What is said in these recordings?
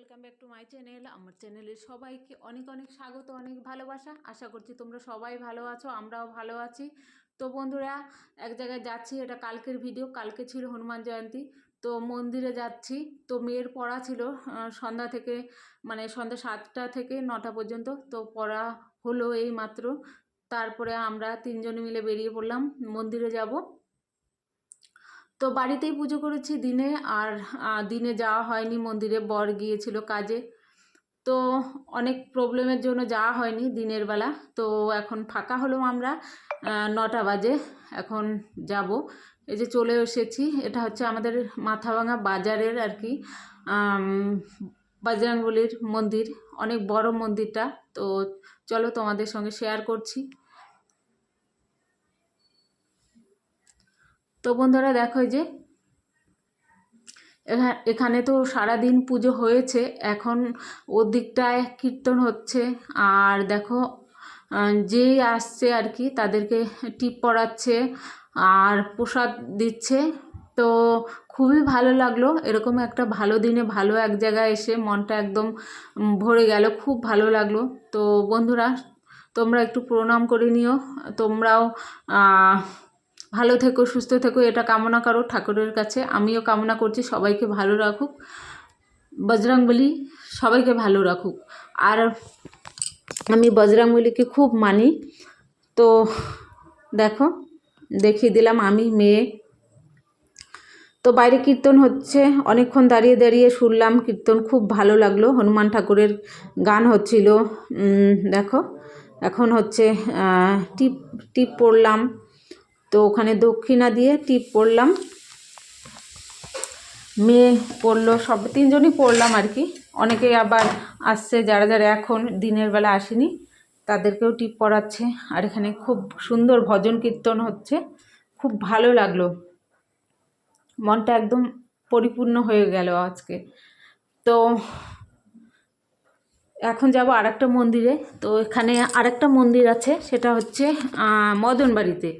Welcome back to my channel. আমার চ্যানেলে সবাইকে অনেক অনেক স্বাগত, অনেক ভালোবাসা। আশা করছি তোমরা সবাই ভালো আছো, আমরাও ভালো আছি। তো বন্ধুরা, এক জায়গায় যাচ্ছি, এটা কালকের ভিডিও। কালকে ছিল হনুমান জয়ন্তী, তো মন্দিরে যাচ্ছি। তো মেয়ের পড়া ছিল সন্ধ্যা থেকে, মানে সন্ধ্যা 7টা থেকে 9টা পর্যন্ত। তো পড়া হলো এই মাত্র। তারপরে আমরা তিনজনে মিলে বেরিয়ে পড়লাম, মন্দিরে যাব। তো বাড়িতেই পুজো করেছি দিনে, আর দিনে যাওয়া হয়নি মন্দিরে, বর গিয়েছিল কাজে। তো অনেক প্রবলেমের জন্য যাওয়া হয়নি দিনের বেলা। তো এখন ফাঁকা হলাম আমরা, 9টা বাজে, এখন যাব। এই যে চলে এসেছি, এটা হচ্ছে আমাদের মাথাভাঙা বাজারের আর কি বজরংবলীর মন্দির। অনেক বড় মন্দিরটা। তো চলো তোমাদের সঙ্গে শেয়ার করছি। তো বন্ধুরা দেখো, যে এখানে তো সারাদিন পুজো হয়েছে, এখন ওর দিকটায় কীর্তন হচ্ছে। আর দেখো, যেই আসছে আর কি তাদেরকে টিপ পড়াচ্ছে আর প্রসাদ দিচ্ছে। তো খুবই ভালো লাগলো, এরকম একটা ভালো দিনে ভালো এক জায়গায় এসে মনটা একদম ভরে গেল, খুব ভালো লাগলো। তো বন্ধুরা, তোমরা একটু প্রণাম করে নিও। তোমরাও ভালো থেকো, সুস্থ থেকো, এটা কামনা করো ঠাকুরের কাছে। আমিও কামনা করছি সবাইকে ভালো রাখুক, বজরংবলী সবাইকে ভালো রাখুক। আর আমি বজরংবলীকে খুব মানি। তো দেখো, দেখিয়ে দিলাম আমি, মেয়ে। তো বাইরে কীর্তন হচ্ছে, অনেকক্ষণ দাঁড়িয়ে দাঁড়িয়ে শুনলাম কীর্তন, খুব ভালো লাগলো। হনুমান ঠাকুরের গান হচ্ছিল। দেখো, এখন হচ্ছে টিপ টিপ পড়লাম। তো ওখানে দক্ষিণা দিয়ে টিপ পড়লাম, মেয়ে পড়লো, সব তিনজনই পড়লাম আর কি। অনেকেই আবার আসছে, যারা যারা এখন দিনের বেলা আসেনি তাদেরকেও টিপ পড়াচ্ছে। আর এখানে খুব সুন্দর ভজন কীর্তন হচ্ছে, খুব ভালো লাগলো, মনটা একদম পরিপূর্ণ হয়ে গেল আজকে। তো এখন যাব আরেকটা মন্দিরে। তো এখানে আরেকটা মন্দির আছে, সেটা হচ্ছে মদনবাড়িতে।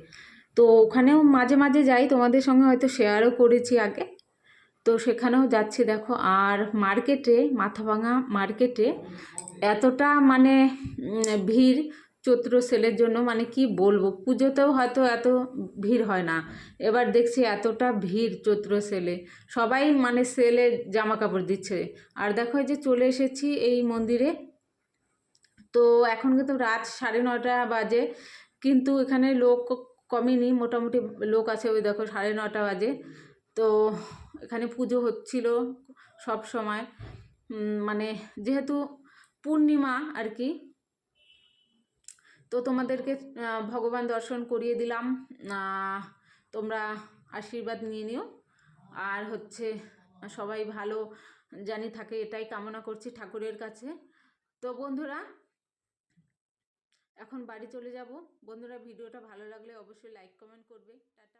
তো ওখানেও মাঝে মাঝে যাই, তোমাদের সঙ্গে হয়তো শেয়ারও করেছি আগে। তো সেখানেও যাচ্ছি দেখো। আর মার্কেটে, মাথাভাঙা মার্কেটে এতটা মানে ভিড় চৈত্র সেলের জন্য, মানে কি বলবো, পুজোতেও হয়তো এত ভিড় হয় না, এবার দেখছি এতটা ভিড় চৈত্র সেলে। সবাই মানে সেলে জামা কাপড় দিচ্ছে। আর দেখো, এই যে চলে এসেছি এই মন্দিরে। তো এখন কিন্তু রাত 9:30 বাজে, কিন্তু এখানে লোক কমেনি, মোটামুটি লোক আছে। ওই দেখো 9:30 বাজে। তো এখানে পুজো হচ্ছিল সব সময়, মানে যেহেতু পূর্ণিমা আর কি। তো তোমাদেরকে ভগবান দর্শন করিয়ে দিলাম, তোমরা আশীর্বাদ নিয়ে নিও। আর হচ্ছে সবাই ভালো জানি থাকে, এটাই কামনা করছি ঠাকুরের কাছে। তো বন্ধুরা, এখন বাড়ি চলে যাব। বন্ধুরা, ভিডিওটা ভালো লাগলে অবশ্যই লাইক কমেন্ট করবে। টাটা।